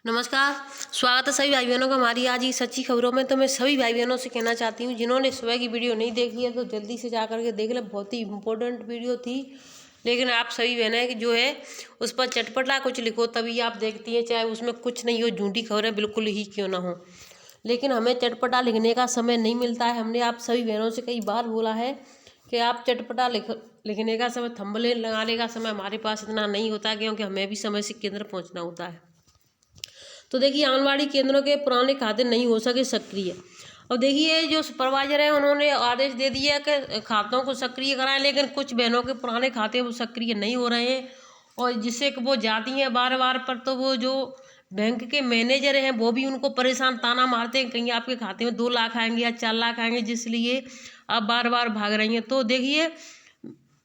नमस्कार। स्वागत है सभी भाई बहनों का हमारी आज की सच्ची खबरों में। तो मैं सभी भाई बहनों से कहना चाहती हूँ, जिन्होंने सुबह की वीडियो नहीं देखी है तो जल्दी से जा करके देख लें। बहुत ही इम्पोर्टेंट वीडियो थी। लेकिन आप सभी बहनें कि जो है उस पर चटपटा कुछ लिखो तभी आप देखती हैं, चाहे उसमें कुछ नहीं हो, झूठी खबरें बिल्कुल ही क्यों ना हो। लेकिन हमें चटपटा लिखने का समय नहीं मिलता है। हमने आप सभी बहनों से कई बार बोला है कि आप चटपटा लिखने का समय, थंबनेल लगाने का समय हमारे पास इतना नहीं होता, क्योंकि हमें भी समय से केंद्र पहुँचना होता है। तो देखिए, आंगनबाड़ी केंद्रों के पुराने खाते नहीं हो सके सक्रिय। और देखिए, जो सुपरवाइजर है उन्होंने आदेश दे दिया कि खातों को सक्रिय कराएं, लेकिन कुछ बहनों के पुराने खाते वो सक्रिय नहीं हो रहे हैं। और जिससे कि वो जाती हैं बार बार पर, तो वो जो बैंक के मैनेजर हैं वो भी उनको परेशान ताना मारते हैं, कहीं आपके खाते में 2 लाख आएंगे या 4 लाख आएंगे, जिसलिए आप बार बार भाग रही हैं। तो देखिए,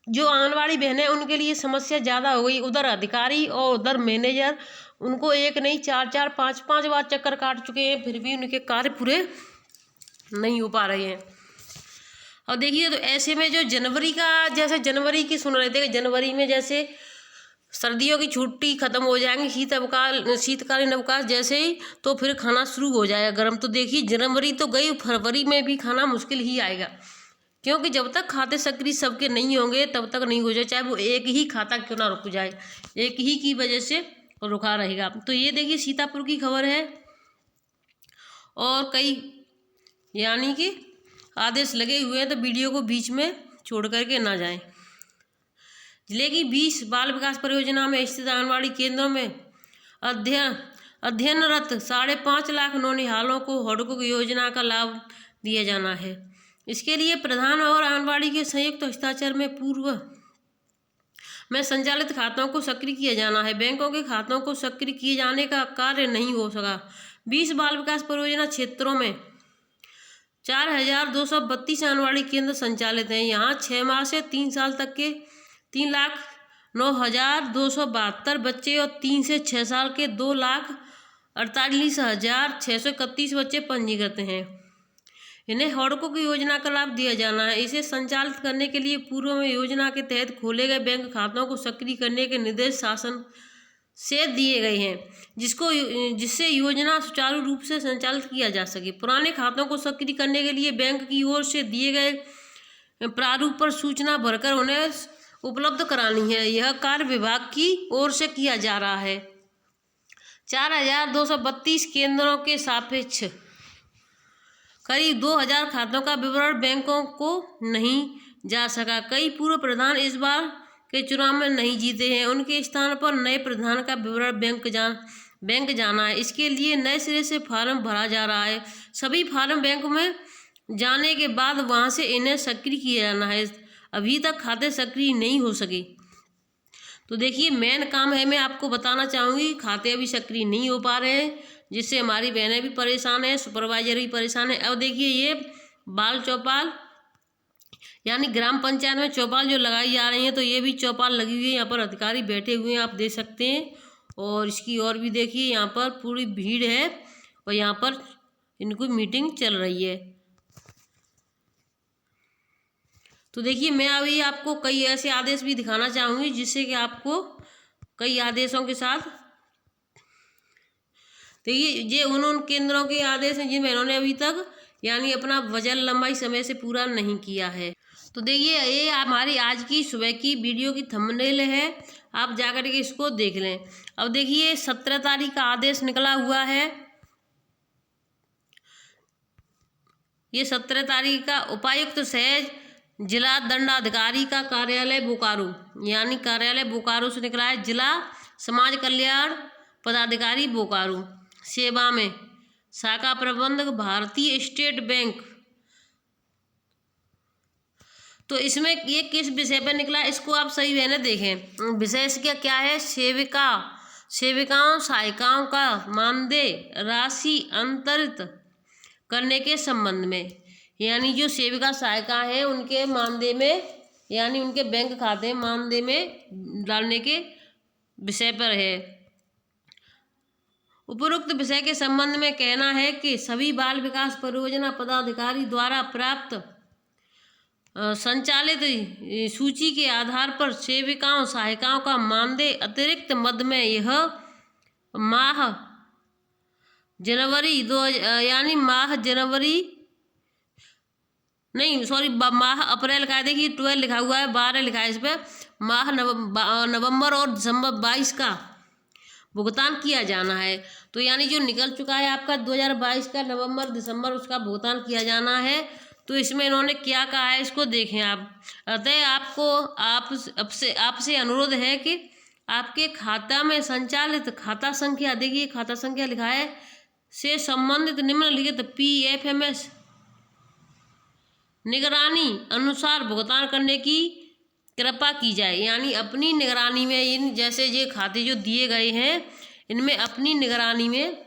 जो आंगनबाड़ी बहनें हैं उनके लिए समस्या ज़्यादा हो गई। उधर अधिकारी और उधर मैनेजर, उनको एक नहीं 4-4 5-5 बार चक्कर काट चुके हैं, फिर भी उनके कार्य पूरे नहीं हो पा रहे हैं। और देखिए, तो ऐसे में जो जनवरी का, जैसे जनवरी की सुन रहे थे कि जनवरी में जैसे सर्दियों की छुट्टी खत्म हो जाएंगी, शीतकालीन अवकाश जैसे ही, तो फिर खाना शुरू हो जाएगा गर्म। तो देखिए, जनवरी तो गई, फरवरी में भी खाना मुश्किल ही आएगा, क्योंकि जब तक खाते सक्रिय सबके नहीं होंगे तब तक नहीं हो जाए, चाहे वो एक ही खाता क्यों ना रुक जाए, एक ही की वजह से रुका रहेगा। तो ये देखिए, सीतापुर की खबर है। और कई यानी कि आदेश लगे हुए हैं, तो वीडियो को बीच में छोड़ करके ना जाएं। जिले की 20 बाल विकास परियोजना में स्थित आंगनबाड़ी केंद्रों में अध्ययनरत 5.5 लाख नौनिहालों को हॉटकुक योजना का लाभ दिया जाना है। इसके लिए प्रधान और आंगनबाड़ी के संयुक्त हस्ताक्षर में पूर्व में संचालित खातों को सक्रिय किया जाना है। बैंकों के खातों को सक्रिय किए जाने का कार्य नहीं हो सका। 20 बाल विकास परियोजना क्षेत्रों में 4,232 आंगनबाड़ी केंद्र संचालित हैं। यहाँ 6 माह से 3 साल तक के 3,09,272 बच्चे और 3 से 6 साल के 2,48,631 बच्चे पंजीकृत हैं। इन्हें हॉटकुक योजना का लाभ दिया जाना है। इसे संचालित करने के लिए पूर्व में योजना के तहत खोले गए बैंक खातों को सक्रिय करने के निर्देश शासन से दिए गए हैं, जिससे योजना सुचारू रूप से संचालित किया जा सके। पुराने खातों को सक्रिय करने के लिए बैंक की ओर से दिए गए प्रारूप पर सूचना भरकर उन्हें उपलब्ध करानी है। यह कार्य विभाग की ओर से किया जा रहा है। 4,232 केंद्रों के सापेक्ष करीब 2,000 खातों का विवरण बैंकों को नहीं जा सका। कई पूर्व प्रधान इस बार के चुनाव में नहीं जीते हैं। उनके स्थान पर नए प्रधान का विवरण बैंक जाना है। इसके लिए नए सिरे से फार्म भरा जा रहा है। सभी फार्म बैंक में जाने के बाद वहां से इन्हें सक्रिय किया जाना है। अभी तक खाते सक्रिय नहीं हो सके। तो देखिए, मेन काम है, मैं आपको बताना चाहूँगी, खाते अभी सक्रिय नहीं हो पा रहे हैं, जिससे हमारी बहनें भी परेशान हैं, सुपरवाइजर भी परेशान है। अब देखिए, ये बाल चौपाल यानी ग्राम पंचायत में चौपाल जो लगाई जा रही है, तो ये भी चौपाल लगी हुई है। यहाँ पर अधिकारी बैठे हुए हैं, आप देख सकते हैं। और इसकी और भी देखिए, यहाँ पर पूरी भीड़ है और यहाँ पर इनको मीटिंग चल रही है। तो देखिए, मैं अभी आपको कई ऐसे आदेश भी दिखाना चाहूँगी, जिससे कि आपको कई आदेशों के साथ देखिए, ये उन केंद्रों के आदेश हैं जिन बहनों ने अभी तक यानी अपना वजन लंबाई समय से पूरा नहीं किया है। तो देखिए, ये हमारी आज की सुबह की वीडियो की थंबनेल है, आप जाकर के इसको देख लें। अब देखिए, 17 तारीख का आदेश निकला हुआ है। ये 17 तारीख का उपायुक्त सहज जिला दंडाधिकारी का कार्यालय बोकारो, यानी कार्यालय बोकारो से निकला है। जिला समाज कल्याण पदाधिकारी बोकारो, सेवा में शाखा प्रबंधक भारतीय स्टेट बैंक। तो इसमें ये किस विषय पर निकला, इसको आप सही बहने देखें। विषय इसका क्या है, सेविकाओं सहायिकाओं का मानदेय राशि अंतरित करने के संबंध में, यानी जो सेविका सहायिका है उनके मानदेय में, यानी उनके बैंक खाते मानदेय में डालने के विषय पर है। उपरोक्त विषय के संबंध में कहना है कि सभी बाल विकास परियोजना पदाधिकारी द्वारा प्राप्त संचालित सूची के आधार पर सेविकाओं सहायिकाओं का मानदेय अतिरिक्त मद में यह माह जनवरी यानी माह जनवरी नहीं सॉरी माह अप्रैल का है। देखिए 12 लिखा हुआ है, 12 लिखा है इस पर। माह नवंबर और दिसंबर 22 का भुगतान किया जाना है। तो यानी जो निकल चुका है आपका 2022 का नवंबर दिसंबर, उसका भुगतान किया जाना है। तो इसमें इन्होंने क्या कहा है इसको देखें आप। अतः आपसे अनुरोध है कि आपके खाता में संचालित खाता संख्या, देखिए खाता संख्या लिखा है, से संबंधित निम्नलिखित PFMS निगरानी अनुसार भुगतान करने की कृपा की जाए। यानी अपनी निगरानी में इन जैसे ये खाते जो दिए गए हैं इनमें अपनी निगरानी में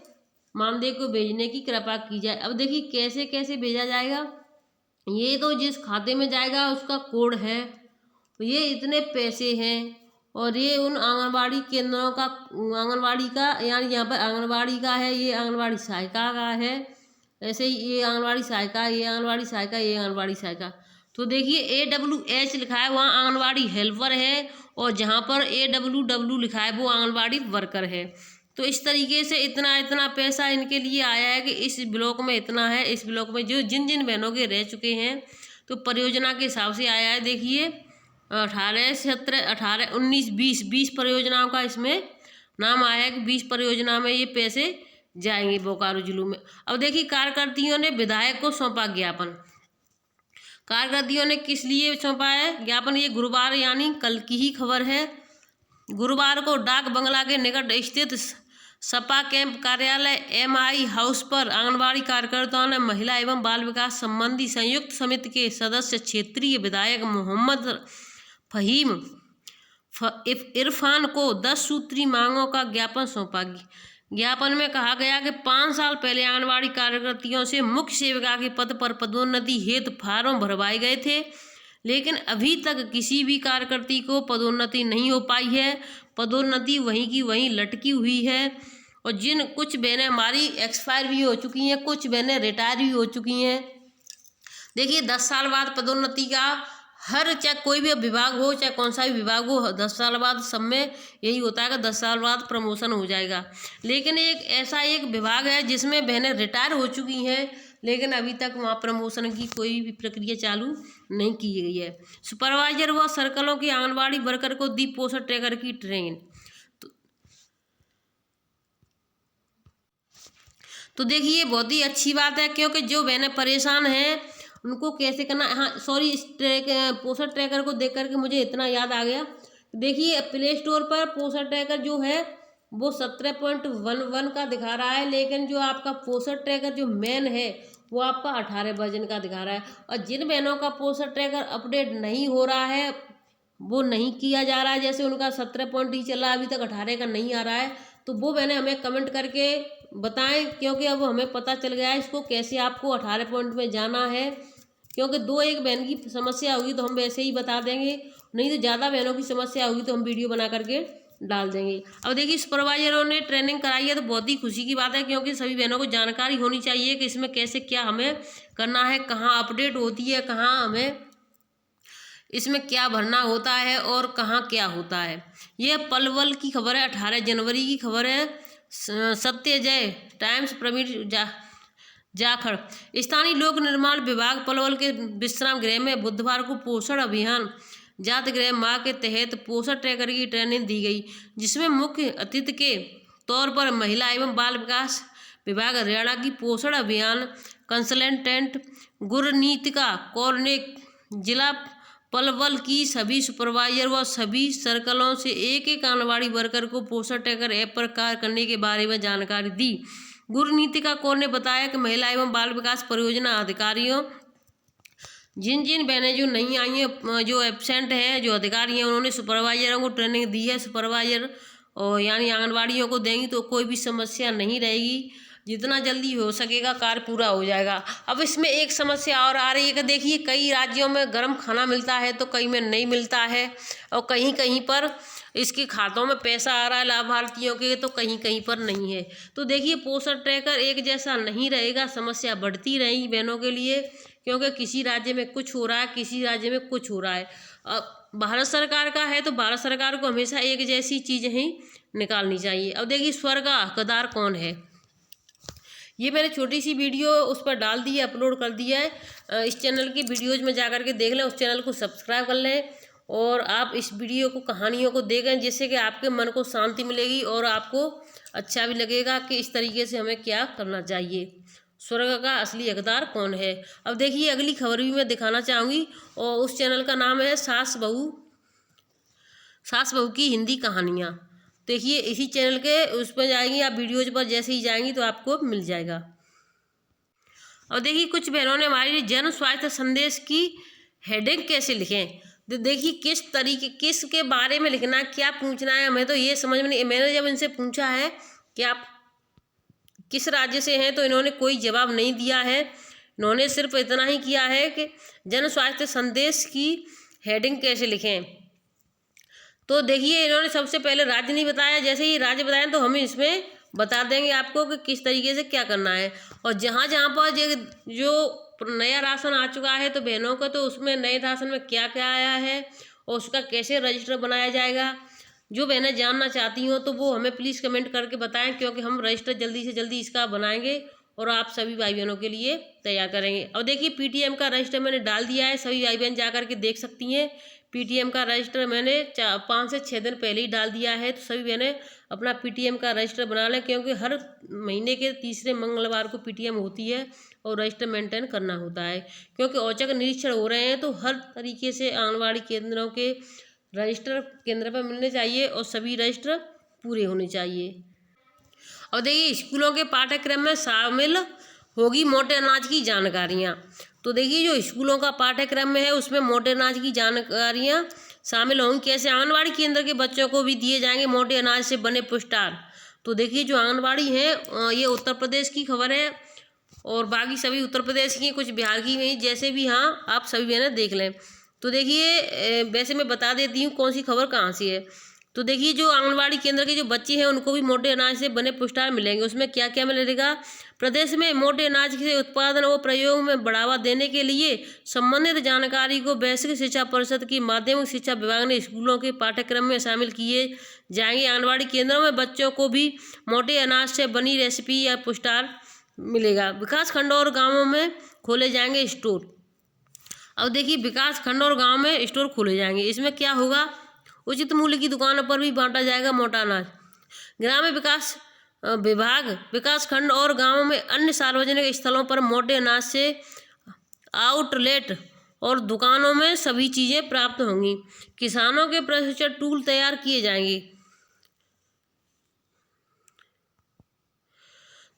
मानदेय को भेजने की कृपा की जाए। अब देखिए कैसे कैसे भेजा जाएगा। ये तो जिस खाते में जाएगा उसका कोड है, ये इतने पैसे हैं, और ये उन आंगनबाड़ी केंद्रों का, आंगनबाड़ी का यानी यहाँ पर आंगनबाड़ी का है, ये आंगनबाड़ी सहायिका का है, ऐसे ही ये आंगनबाड़ी सहायिका, ये आंगनबाड़ी सहायिका, ये आंगनबाड़ी सहायिका। तो देखिए AWH लिखा है वहाँ आंगनबाड़ी हेल्पर है, और जहाँ पर AWW लिखा है वो आंगनबाड़ी वर्कर है। तो इस तरीके से इतना इतना पैसा इनके लिए आया है कि इस ब्लॉक में इतना है, इस ब्लॉक में जो जिन जिन बहनों के रह चुके हैं तो परियोजना के हिसाब से आया है। देखिए 18, 17, 18, 19, 20 परियोजनाओं का इसमें नाम आया है कि 20 परियोजना में ये पैसे जाएंगे बोकारो जिलों में। अब देखिए कार्यकर्तियों ने विधायक को सौंपा ज्ञापन। कार्यकर्तियों ने किस लिए सौंपा है ज्ञापन, ये गुरुवार यानी कल की ही खबर है। गुरुवार को डाक बंगला के निकट स्थित सपा कैंप कार्यालय MI हाउस पर आंगनबाड़ी कार्यकर्ताओं ने महिला एवं बाल विकास संबंधी संयुक्त समिति के सदस्य क्षेत्रीय विधायक मोहम्मद फहीम इरफान को 10 सूत्री मांगों का ज्ञापन सौंपा। ज्ञापन में कहा गया कि 5 साल पहले आंगनबाड़ी कार्यकर्तियों से मुख्य सेविका के पद पर पदोन्नति हेतु फार्म भरवाए गए थे, लेकिन अभी तक किसी भी कार्यकर्ती को पदोन्नति नहीं हो पाई है। पदोन्नति वहीं की वहीं लटकी हुई है, और जिन कुछ बहनें हमारी एक्सपायर भी हो चुकी हैं, कुछ बहनें रिटायर भी हो चुकी हैं। देखिए 10 साल बाद पदोन्नति का हर, चाहे कोई भी विभाग हो, चाहे कौन सा भी विभाग हो, 10 साल बाद सब में यही होता है कि 10 साल बाद प्रमोशन हो जाएगा। लेकिन एक ऐसा एक विभाग है जिसमें बहनें रिटायर हो चुकी हैं, लेकिन अभी तक वहाँ प्रमोशन की कोई भी प्रक्रिया चालू नहीं की गई है। सुपरवाइजर व सर्कलों की आंगनबाड़ी वर्कर को दी पोषण ट्रैकर की ट्रेनिंग। तो देखिए बहुत ही अच्छी बात है, क्योंकि जो बहनें परेशान हैं उनको कैसे करना। हाँ सॉरी, इस पोषण ट्रैकर को देख करके मुझे इतना याद आ गया। देखिए प्ले स्टोर पर पोषण ट्रैकर जो है वो 17.11 का दिखा रहा है, लेकिन जो आपका पोषण ट्रैकर जो मेन है वो आपका 18 वर्जन का दिखा रहा है। और जिन बहनों का पोषण ट्रैकर अपडेट नहीं हो रहा है, वो नहीं किया जा रहा है, जैसे उनका 17 चल रहा है, अभी तक 18 का नहीं आ रहा है, तो वो बहनें हमें कमेंट करके बताएं, क्योंकि अब हमें पता चल गया है इसको कैसे आपको 18 पॉइंट में जाना है। क्योंकि 2-1 बहन की समस्या होगी तो हम वैसे ही बता देंगे, नहीं तो ज़्यादा बहनों की समस्या होगी तो हम वीडियो बना करके डाल देंगे। अब देखिए सुपरवाइजरों ने ट्रेनिंग कराई है तो बहुत ही खुशी की बात है, क्योंकि सभी बहनों को जानकारी होनी चाहिए कि इसमें कैसे क्या हमें करना है, कहाँ अपडेट होती है, कहाँ हमें इसमें क्या भरना होता है और कहाँ क्या होता है। यह पलवल की खबर है, 18 जनवरी की खबर है। सत्यजय टाइम्स प्रवीण जाखड़। स्थानीय लोक निर्माण विभाग पलवल के विश्राम गृह में बुधवार को पोषण अभियान जात गृह माह के तहत पोषण ट्रैकर की ट्रेनिंग दी गई, जिसमें मुख्य अतिथि के तौर पर महिला एवं बाल विकास विभाग हरियाणा की पोषण अभियान कंसल्टेंट गुरनीतिका कौर ने जिला पलवल की सभी सुपरवाइजर व सभी सर्कलों से एक आंगनबाड़ी वर्कर को पोषण ट्रैकर ऐप पर कार्य करने के बारे में जानकारी दी। गुरनीतिका कौर ने बताया कि महिला एवं बाल विकास परियोजना अधिकारियों जिन जिन बहनें जो नहीं आई हैं, जो एब्सेंट हैं, जो अधिकारी हैं, उन्होंने सुपरवाइजरों को ट्रेनिंग दी है। सुपरवाइजर और यानी आंगनबाड़ियों को देंगी तो कोई भी समस्या नहीं रहेगी, जितना जल्दी हो सकेगा कार्य पूरा हो जाएगा। अब इसमें एक समस्या और आ रही है कि देखिए कई राज्यों में गर्म खाना मिलता है तो कहीं में नहीं मिलता है, और कहीं कहीं पर इसके खातों में पैसा आ रहा है लाभार्थियों के, तो कहीं कहीं पर नहीं है। तो देखिए पोषण ट्रैकर एक जैसा नहीं रहेगा, समस्या बढ़ती रहेगी बहनों के लिए, क्योंकि किसी राज्य में कुछ हो रहा है, किसी राज्य में कुछ हो रहा है। भारत सरकार का है तो भारत सरकार को हमेशा एक जैसी चीज़ें ही निकालनी चाहिए। अब देखिए स्वर्ग का हकदार कौन है। ये मैंने छोटी सी वीडियो उस पर डाल दी है, अपलोड कर दिया है। इस चैनल की वीडियोज़ में जा कर के देख लें, उस चैनल को सब्सक्राइब कर लें और आप इस वीडियो को, कहानियों को देखें, जिससे कि आपके मन को शांति मिलेगी और आपको अच्छा भी लगेगा कि इस तरीके से हमें क्या करना चाहिए। स्वर्ग का असली हकदार कौन है। अब देखिए अगली खबर भी मैं दिखाना चाहूँगी और उस चैनल का नाम है सास बहू की हिंदी कहानियाँ। देखिए इसी चैनल के उस पर जाएंगी आप, वीडियोज़ पर जैसे ही जाएंगी तो आपको मिल जाएगा। और देखिए कुछ बहनों ने हमारे लिए जन स्वास्थ्य संदेश की हेडिंग कैसे लिखें। तो देखिए किस तरीके, किस के बारे में लिखना है, क्या पूछना है, हमें तो ये समझ में नहीं। मैंने जब इनसे पूछा है कि आप किस राज्य से हैं तो इन्होंने कोई जवाब नहीं दिया है। इन्होंने सिर्फ इतना ही किया है कि जन स्वास्थ्य संदेश की हेडिंग कैसे लिखें। तो देखिए इन्होंने सबसे पहले राज्य नहीं बताया, जैसे ही राज्य बताया तो हम इसमें बता देंगे आपको कि किस तरीके से क्या करना है। और जहाँ जहाँ पर जो नया राशन आ चुका है तो बहनों का, तो उसमें नए राशन में क्या क्या आया है और उसका कैसे रजिस्टर बनाया जाएगा, जो बहनें जानना चाहती हो तो वो हमें प्लीज़ कमेंट करके बताएं, क्योंकि हम रजिस्टर जल्दी से जल्दी इसका बनाएंगे और आप सभी भाई बहनों के लिए तैयार करेंगे। और देखिए पीटीएम का रजिस्टर मैंने डाल दिया है, सभी भाई बहन जा कर के देख सकती हैं। पीटीएम का रजिस्टर मैंने 5 से 6 दिन पहले ही डाल दिया है, तो सभी बहनें अपना पीटीएम का रजिस्टर बना लें, क्योंकि हर महीने के तीसरे मंगलवार को पीटीएम होती है और रजिस्टर मेंटेन करना होता है। क्योंकि औचक निरीक्षण हो रहे हैं तो हर तरीके से आंगनबाड़ी केंद्रों के रजिस्टर केंद्र पर मिलने चाहिए और सभी रजिस्टर पूरे होने चाहिए। और देखिए स्कूलों के पाठ्यक्रम में शामिल होगी मोटे अनाज की जानकारियाँ। तो देखिए जो स्कूलों का पाठ्यक्रम में है उसमें मोटे अनाज की जानकारियाँ शामिल होंगी। कैसे, आंगनबाड़ी केंद्र के बच्चों को भी दिए जाएंगे मोटे अनाज से बने पुष्टार। तो देखिए जो आंगनबाड़ी हैं ये उत्तर प्रदेश की खबर है और बाकी सभी उत्तर प्रदेश की, कुछ बिहार की नहीं, जैसे भी हाँ आप सभी बहनें देख लें। तो देखिए वैसे मैं बता देती हूँ कौन सी खबर कहाँ से है। तो देखिए जो आंगनबाड़ी केंद्र के जो बच्चे हैं उनको भी मोटे अनाज से बने पुष्टार मिलेंगे। उसमें क्या क्या मिलेगा। प्रदेश में मोटे अनाज के उत्पादन और प्रयोग में बढ़ावा देने के लिए संबंधित जानकारी को वैश्विक शिक्षा परिषद की माध्यमिक शिक्षा विभाग ने स्कूलों के पाठ्यक्रम में शामिल किए जाएंगे। आंगनबाड़ी केंद्रों में बच्चों को भी मोटे अनाज से बनी रेसिपी या पुष्टार मिलेगा। विकास खंडों और गाँवों में खोले जाएंगे स्टोर। अब देखिए विकास खंड और गांव में स्टोर खोले जाएंगे। इसमें क्या होगा, उचित मूल्य की दुकानों पर भी बांटा जाएगा मोटा अनाज। ग्रामीण विकास विभाग विकास खंड और गांवों में अन्य सार्वजनिक स्थलों पर मोटे अनाज से आउटलेट और दुकानों में सभी चीज़ें प्राप्त होंगी। किसानों के प्रशिक्षण टूल तैयार किए जाएंगे।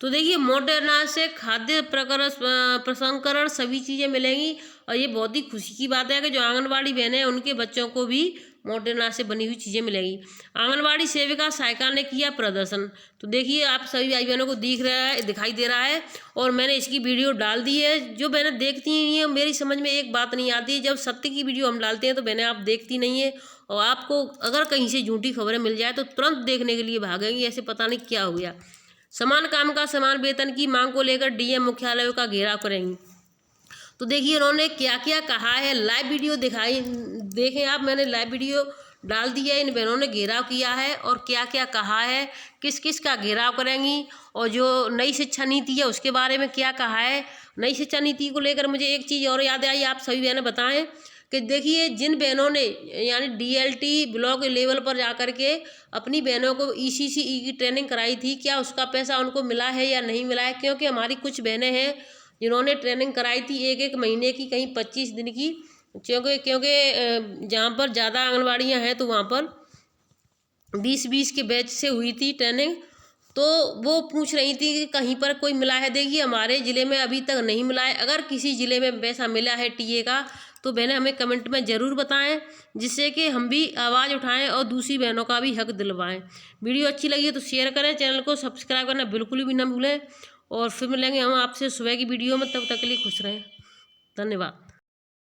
तो देखिए मोटे अनाज से खाद्य प्रसंस्करण सभी चीज़ें मिलेंगी और ये बहुत ही खुशी की बात है कि जो आंगनबाड़ी बहनें हैं उनके बच्चों को भी मोटे अनाज से बनी हुई चीज़ें मिलेंगी। आंगनबाड़ी सेविका सहायिका ने किया प्रदर्शन। तो देखिए आप सभी भाई बहनों को दिखाई दे रहा है और मैंने इसकी वीडियो डाल दी है। जो बहनें देखती नहीं है, मेरी समझ में एक बात नहीं आती है, जब सत्य की वीडियो हम डालते हैं तो बहनें आप देखती नहीं है और आपको अगर कहीं से झूठी खबरें मिल जाए तो तुरंत देखने के लिए भागेंगी, ऐसे पता नहीं क्या हो गया। समान काम का समान वेतन की मांग को लेकर डीएम मुख्यालयों का घेराव करेंगी। तो देखिए उन्होंने क्या क्या कहा है, लाइव वीडियो देखें आप, मैंने लाइव वीडियो डाल दी है। इन बहनों ने घेराव किया है और क्या क्या कहा है, किस किस का घेराव करेंगी और जो नई शिक्षा नीति है उसके बारे में क्या कहा है। नई शिक्षा नीति को लेकर मुझे एक चीज़ और याद आई, आप सभी बहनें बताएं कि देखिए जिन बहनों ने यानी डीएलटी ब्लॉक लेवल पर जाकर के अपनी बहनों को ईसीसीई की ट्रेनिंग कराई थी, क्या उसका पैसा उनको मिला है या नहीं मिला है। क्योंकि हमारी कुछ बहनें हैं जिन्होंने ट्रेनिंग कराई थी 1-1 महीने की, कहीं 25 दिन की, क्योंकि जहाँ पर ज़्यादा आंगनबाड़ियाँ हैं तो वहाँ पर 20-20 के बैच से हुई थी ट्रेनिंग। तो वो पूछ रही थी कि कहीं पर कोई मिला है। देखिए हमारे ज़िले में अभी तक नहीं मिला है। अगर किसी ज़िले में पैसा मिला है टीए का तो बहनें हमें कमेंट में ज़रूर बताएं, जिससे कि हम भी आवाज़ उठाएं और दूसरी बहनों का भी हक दिलवाएं। वीडियो अच्छी लगी है तो शेयर करें, चैनल को सब्सक्राइब करना बिल्कुल भी ना भूलें और फिर मिलेंगे हम आपसे सुबह की वीडियो में। तब तक के लिए खुश रहें। धन्यवाद।